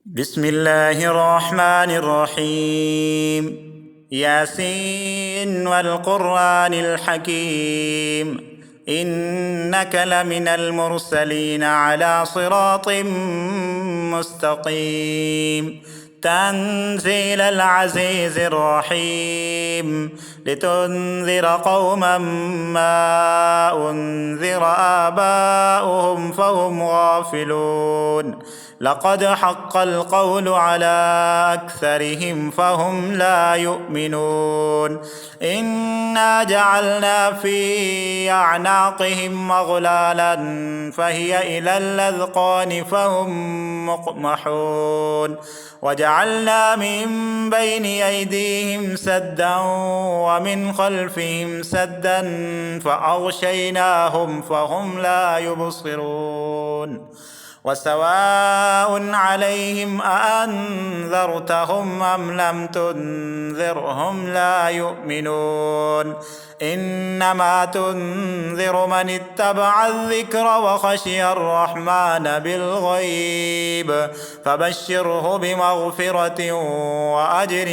بسم الله الرحمن الرحيم. ياسين والقرآن الحكيم، إنك لمن المرسلين على صراط مستقيم. تنزيل العزيز الرحيم، لتنذر قوما ما أنذر آباؤهم فهم غافلون. لقد حق القول على أكثرهم فهم لا يؤمنون. إنا جعلنا في أعناقهم أغلالا فهي إلى الأذقان فهم مقمحون. وجعلنا من بين أيديهم سدا ومن خلفهم سدا فأغشيناهم فهم لا يبصرون. وسواء عليهم أأنذرتهم أم لم تنذرهم لا يؤمنون. إنما تنذر من اتبع الذكر وخشي الرحمن بالغيب، فبشره بمغفرة وأجر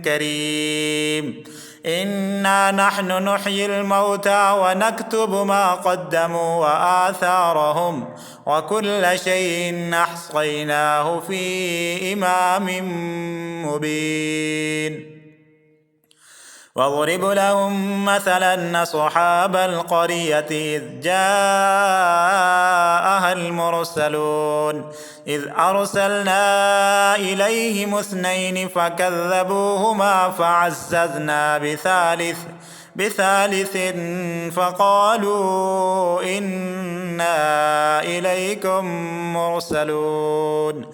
كريم. إنا نحن نحيي الموتى ونكتب ما قدموا وآثارهم، وكل شيء أحصيناه في إمام مبين. واضرب لهم مثلا أصحاب القرية إذ جاءها المرسلون، إذ أرسلنا إليهم اثنين فكذبوهما فعززنا بثالث فقالوا إنا إليكم مرسلون.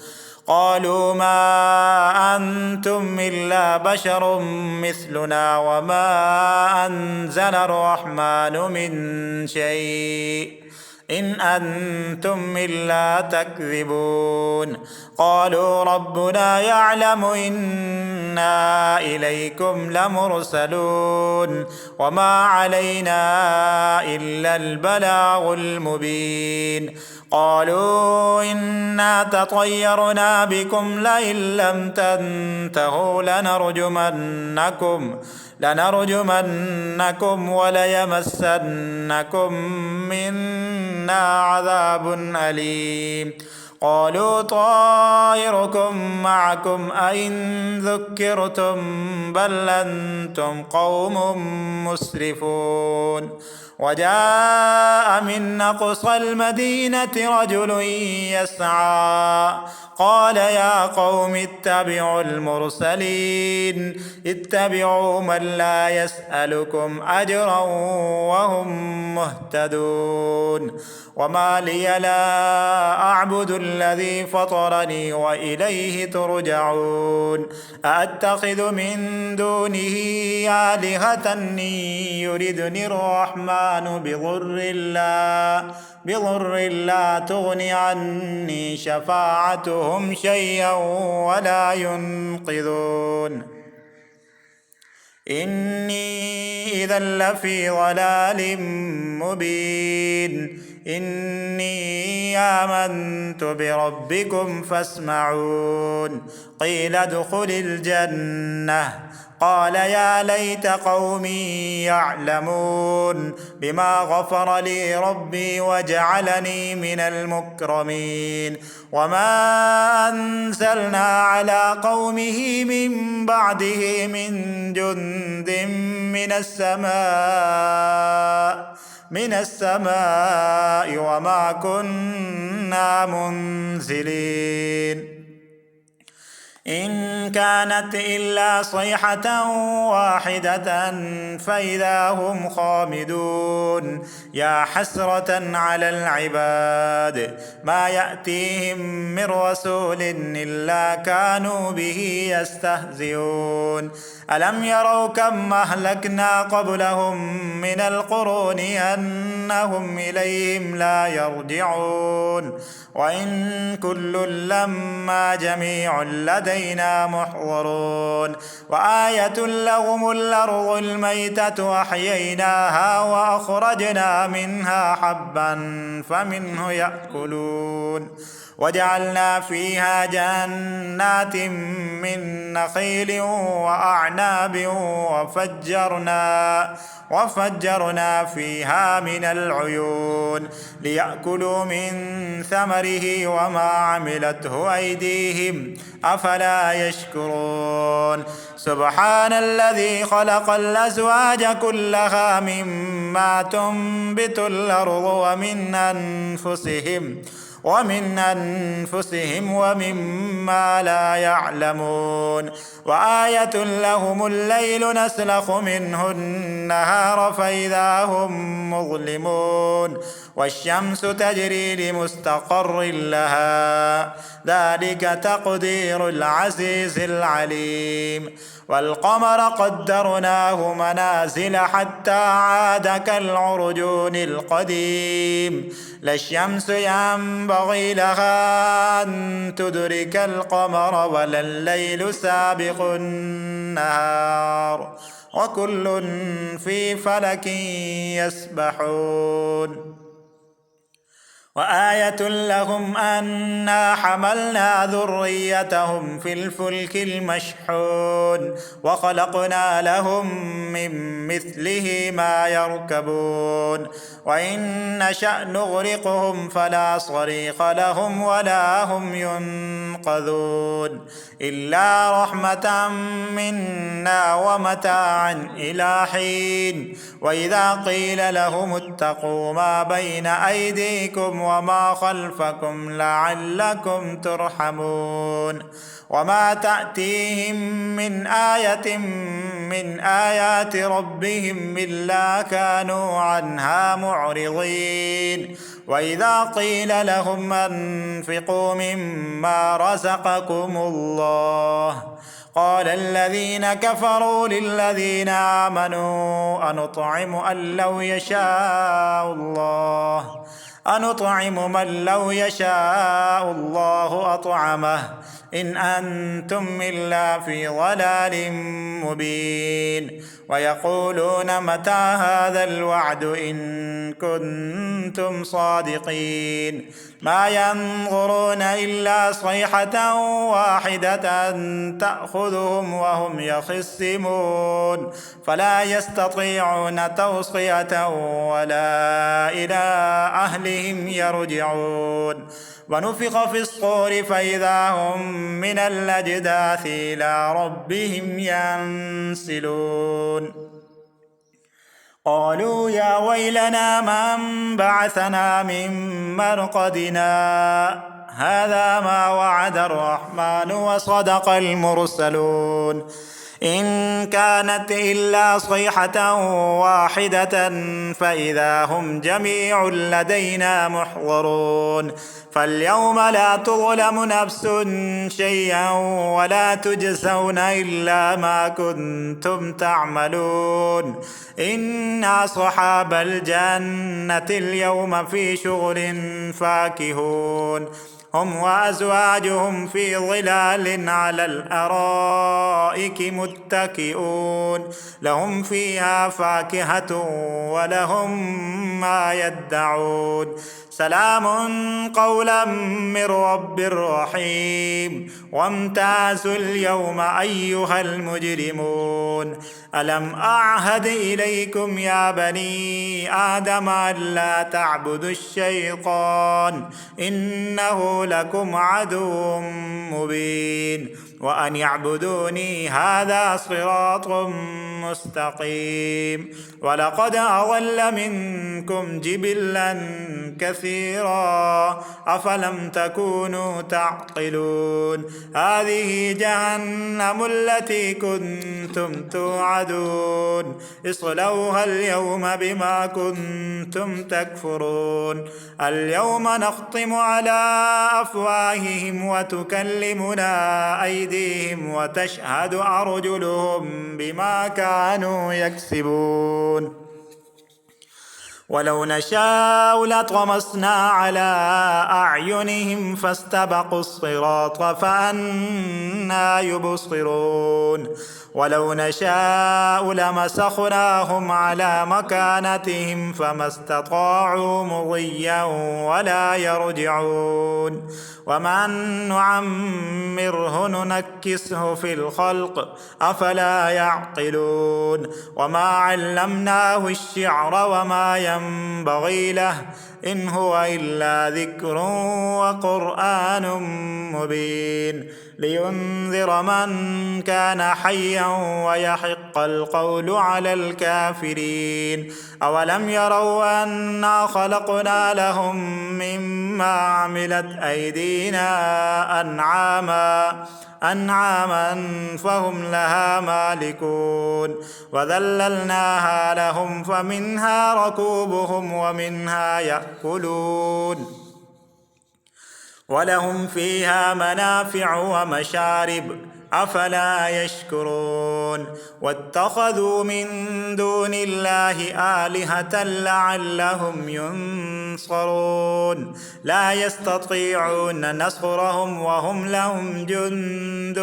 قالوا ما أنتم إلا بشر مثلنا وما أنزل الرحمن من شيء إن أنتم إلا تكذبون. قالوا ربنا يعلم إنا إليكم لمرسلون وما علينا إلا البلاغ المبين. قالوا إنا تطيرنا بكم لئن لم تنتهوا لنرجمنكم وليمسنكم منا عذاب أليم. قالوا طائركم معكم أئن ذكرتم بل أنتم قوم مسرفون. وجاء من أقصى المدينة رجل يسعى قال يا قوم اتبعوا المرسلين، اتبعوا من لا يسألكم أجرا وهم مهتدون. وما لي لا أعبد الذي فطرني وإليه ترجعون. أأتخذ من دونه آلهة يردني الرحمن بضر لا تغن عني شفاعتهم شيئا ولا ينقذون. إني إذا لفي ضلال مبين. إني آمنت بربكم فاسمعون. قيل ادخل الجنة قال يا ليت قومي يعلمون بما غفر لي ربي وجعلني من المكرمين. وما أنزلنا على قومه من بعده من جند من السماء وما كنا منزلين. إن كانت إلا صيحة واحدة فإذا هم خامدون. يا حسرة على العباد ما يأتيهم من رسول إلا كانوا به يستهزئون. ألم يروا كم أهلكنا قبلهم من القرون أنهم إليهم لا يرجعون. وإن كل لما جميع لدينا محضرون. وآية لهم الأرض الميتة أحييناها وأخرجنا منها حبا فمنه يأكلون وجعلنا فيها جنات من نخيل وأعناب وفجرنا فيها من العيون ليأكلوا من ثمره وما عملته أيديهم أفلا يشكرون سبحان الذي خلق الأزواج كلها مما تنبت الأرض ومن أنفسهم ومما لا يعلمون وآية لهم الليل نسلخ منه النهار فإذا هم مظلمون والشمس تجري لمستقر لها ذلك تقدير العزيز العليم والقمر قدرناه منازل حتى عاد كالعرجون القديم لا الشمس ينبغي لها أن تدرك القمر ولا الليل سابق النهار وكل في فلك يسبحون وآية لهم أنا حملنا ذريتهم في الفلك المشحون وخلقنا لهم من مثله ما يركبون وإن نشأ نغرقهم فلا صريخ لهم ولا هم ينقذون إلا رحمة منا ومتاعا إلى حين وإذا قيل لهم اتقوا ما بين أيديكم وما خلفكم لعلكم ترحمون وما تأتيهم من آية من آيات ربهم إلا كانوا عنها معرضين وإذا قيل لهم أنفقوا مما رزقكم الله قال الذين كفروا للذين آمنوا أنطعم من لو يشاء الله أطعمه إن أنتم إلا في ضلال مبين ويقولون متى هذا الوعد إن كنتم صادقين ما ينظرون إلا صيحة واحدة تأخذهم وهم يخصمون فلا يستطيعون توصية ولا إلى أهلهم يرجعون ونفخ في الصور فإذا هم من الأجداث إلى ربهم ينسلون قالوا يا ويلنا من بعثنا من مرقدنا هذا ما وعد الرحمن وصدق المرسلون إن كانت إلا صيحة واحدة فإذا هم جميع لدينا محضرون فاليوم لا تظلم نفس شيئا ولا تجزون إلا ما كنتم تعملون إنا أصحاب الجنة اليوم في شغل فاكهون هم وأزواجهم في ظلال على الأرائك متكئون لهم فيها فاكهة ولهم ما يدعون سلام قولا من رب رحيم وامتازوا اليوم أيها المجرمون ألم أعهد إليكم يا بني آدم ألا تعبدوا الشيطان إنه لكم عدو مبين وأن يعبدوني هذا صراط مستقيم ولقد أضل منكم جبلا كثيرا أفلم تكونوا تعقلون هذه جهنم التي كنتم توعدون اصلوها اليوم بما كنتم تكفرون اليوم نختم على أفواههم وتكلمنا أيديهم وتشهد أرجلهم بما كانوا يكسبون ولو نشاء لطمسنا على أعينهم فاستبقوا الصراط فأنى يبصرون ولو نشاء لمسخناهم على مكانتهم فما استطاعوا مضيا ولا يرجعون ومن نعمره ننكسه في الخلق أفلا يعقلون وما علمناه الشعر وما ينبغي له إن هو إلا ذكر وقرآن مبين لينذر من كان حيا ويحق القول على الكافرين أولم يروا أنا خلقنا لهم مما عملت أيدينا أنعاما فهم لها مالكون وذللناها لهم فمنها ركوبهم ومنها يأكلون ولهم فيها منافع ومشارب أفلا يشكرون واتخذوا من دون الله آلهة لعلهم ينصرون لا يستطيعون نصرهم وهم لهم جند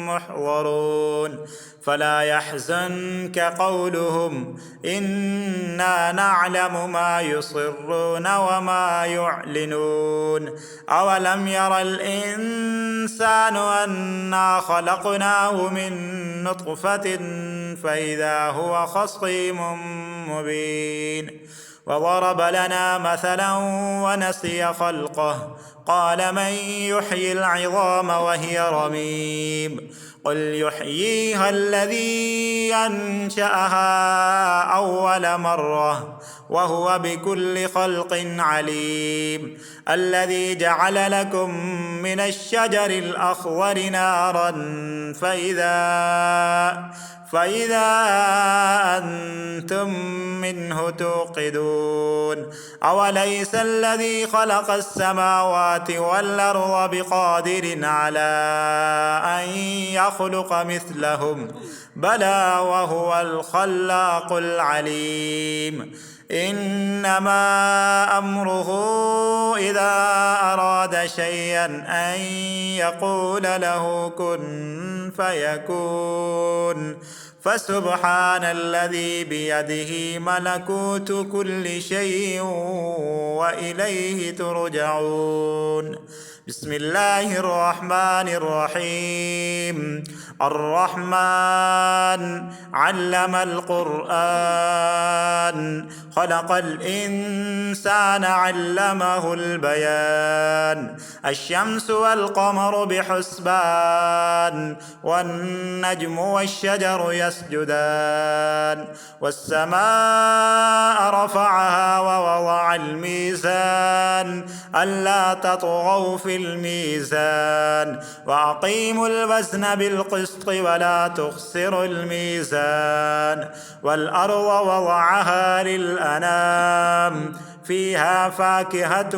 محضرون فلا يحزنك قولهم إنا نعلم ما يصرون وما يعلنون أولم ير الإنسان أنا خلقناه من نطفة فإذا هو خصيم مبين وضرب لنا مثلا ونسي خلقه قال من يحيي العظام وهي رميم قل يحييها الذي أنشأها أول مرة وهو بكل خلق عليم الذي جعل لكم من الشجر الأخضر نارا فإذا أنتم منه توقدون أوليس الذي خلق السماوات والأرض بقادر على أن يخلق مثلهم بلى وهو الخلاق العليم إنما أمره إذا أراد شيئا أن يقول له كن فيكون فسبحان الذي بيده ملكوت كل شيء وإليه ترجعون بسم الله الرحمن الرحيم الرحمن علم القرآن خلق الإنسان علمه البيان الشمس والقمر بحسبان والنجم والشجر يسجدان والسماء رفعها ووضع الميزان ألا تطغوا في الميزان وأقيموا الوزن بالقسط ولا تخسروا الميزان والأرض وضعها للأنام فيها فاكهة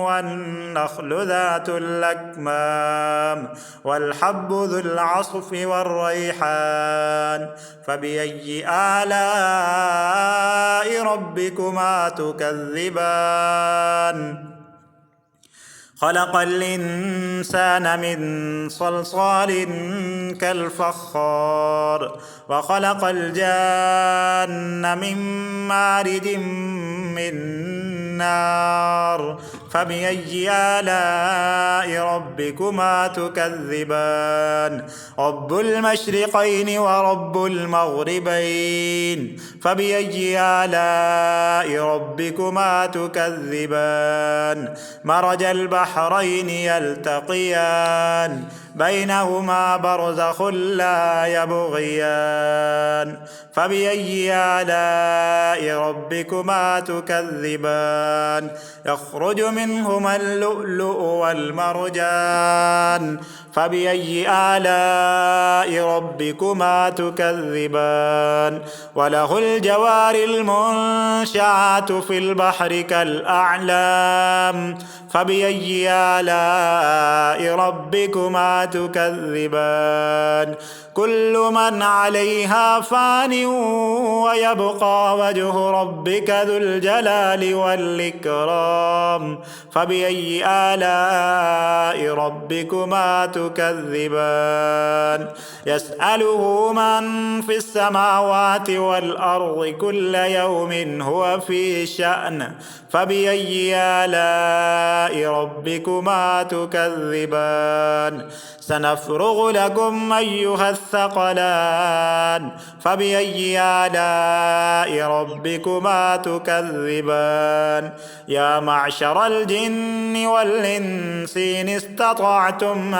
والنخل ذات الأكمام والحب ذو العصف والريحان فبأي آلاء ربكما تكذبان خلق الإنسان من صلصال كالفخار وخلق الجان من مارد من نار فبأي آلاء ربكما تكذبان رب المشرقين ورب المغربين فبأي آلاء ربكما تكذبان مرج البحرين يلتقيان بينهما برزخ لا يبغيان فبأي آلاء ربكما تكذبان يخرج منهما اللؤلؤ والمرجان فبأي آلاء ربكما تكذبان وله الجوار المنشآت في البحر كالأعلام فبأي آلاء ربكما تكذبان كل من عليها فان ويبقى وجه ربك ذو الجلال والإكرام فبأي آلاء ربكما تكذبان يسأله من في السماوات والأرض كل يوم هو في شأن فبأي آلاء ربكما تكذبان سنفرغ لكم أيها الثقلان فبأي آلاء ربكما تكذبان يا معشر الجن والإنس إن استطعتم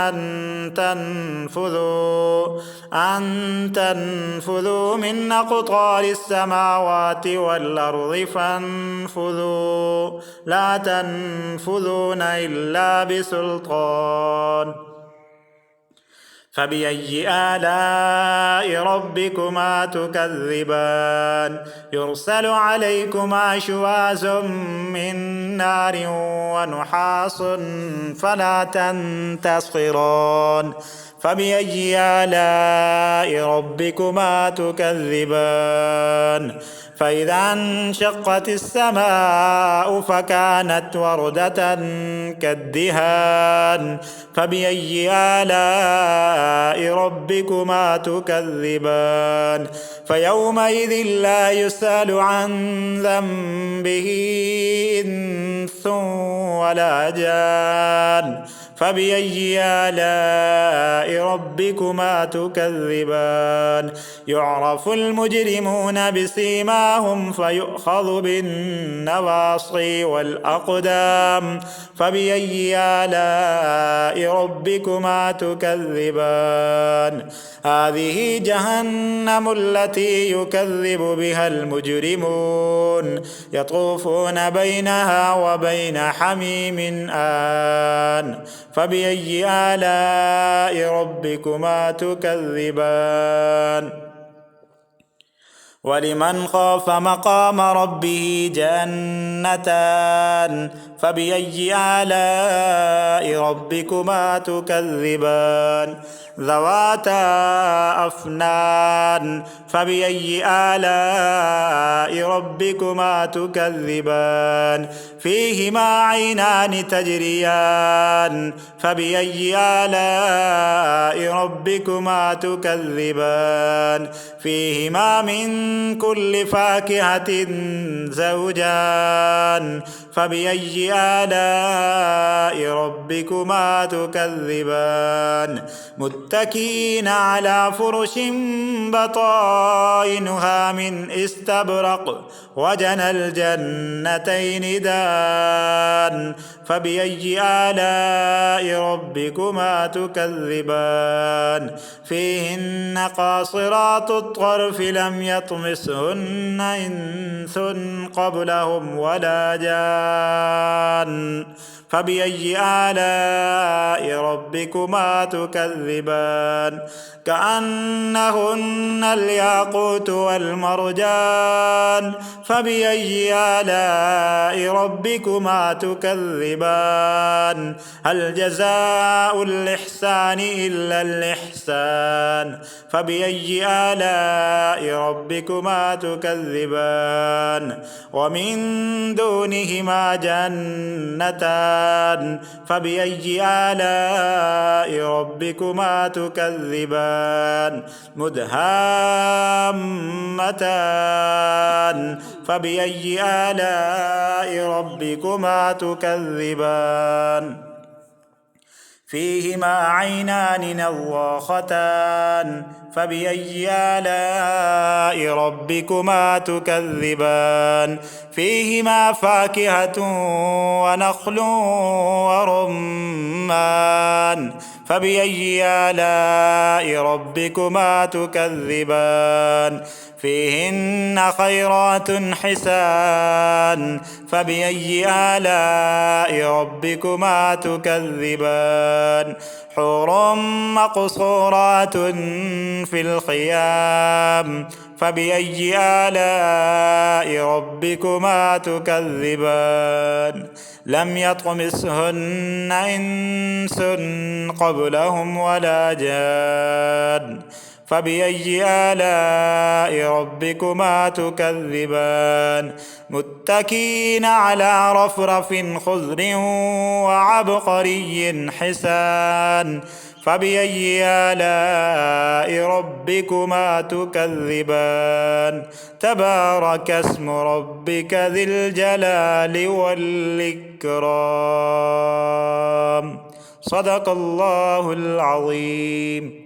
أن تنفذوا من أقطار السماوات والأرض فانفذوا لا تنفذون إلا بسلطان فبأي آلاء ربكما تكذبان يرسل عليكما شواظ من نار ونحاس فلا تنتصران فبأي آلاء ربكما تكذبان فإذا انشقت السماء فكانت وردة كالدهان فبأي آلاء ربكما تكذبان فيومئذ لا يسأل عن ذنبه إنس ولا جان فبأي آلاء ربكما تكذبان يعرف المجرمون بسيماهم فيؤخذ بالنواصي والأقدام فبأي آلاء ربكما تكذبان هذه جهنم التي يكذب بها المجرمون يطوفون بينها وبين حميم آن فبأي آلاء ربكما تكذبان ولمن خاف مقام ربه جنتان فبأي آلاء ربكما تكذبان ذواتا أفنان فبأي آلاء ربكما تكذبان فيهما عينان تجريان فبأي آلاء ربكما تكذبان فيهما من كل فاكهة زوجان فبأي آلاء ربكما تكذبان متكئين على فرش بطائنها من استبرق وجنى الجنتين دان فبأي آلاء ربكما تكذبان فيهن قاصرات الطرف لم يطمسهن إنس قبلهم ولا جان فبأي آلاء ربكما تكذبان كأنهن الياقوت والمرجان فبأي آلاء ربكما تكذبان هل جزاء الإحسان إلا الإحسان فبأي آلاء ربكما تكذبان ومن دونهما جنتان فبأي آلاء ربكما تكذبان مدهامتان فبأي آلاء ربكما تكذبان فيهما عينان نضاختان فبأي آلاء ربكما تكذبان فيهما فاكهة ونخل ورمان فبأي آلاء ربكما تكذبان فيهن خيرات حسان فبأي آلاء ربكما تكذبان حور مقصورات في الخيام فبأي آلاء ربكما تكذبان لم يطمثهن إنس قبلهم ولا جان فبأي آلاء ربكما تكذبان متكئين على رفرف خضر وعبقري حسان فبأي آلاء ربكما تكذبان تبارك اسم ربك ذي الجلال والإكرام صدق الله العظيم.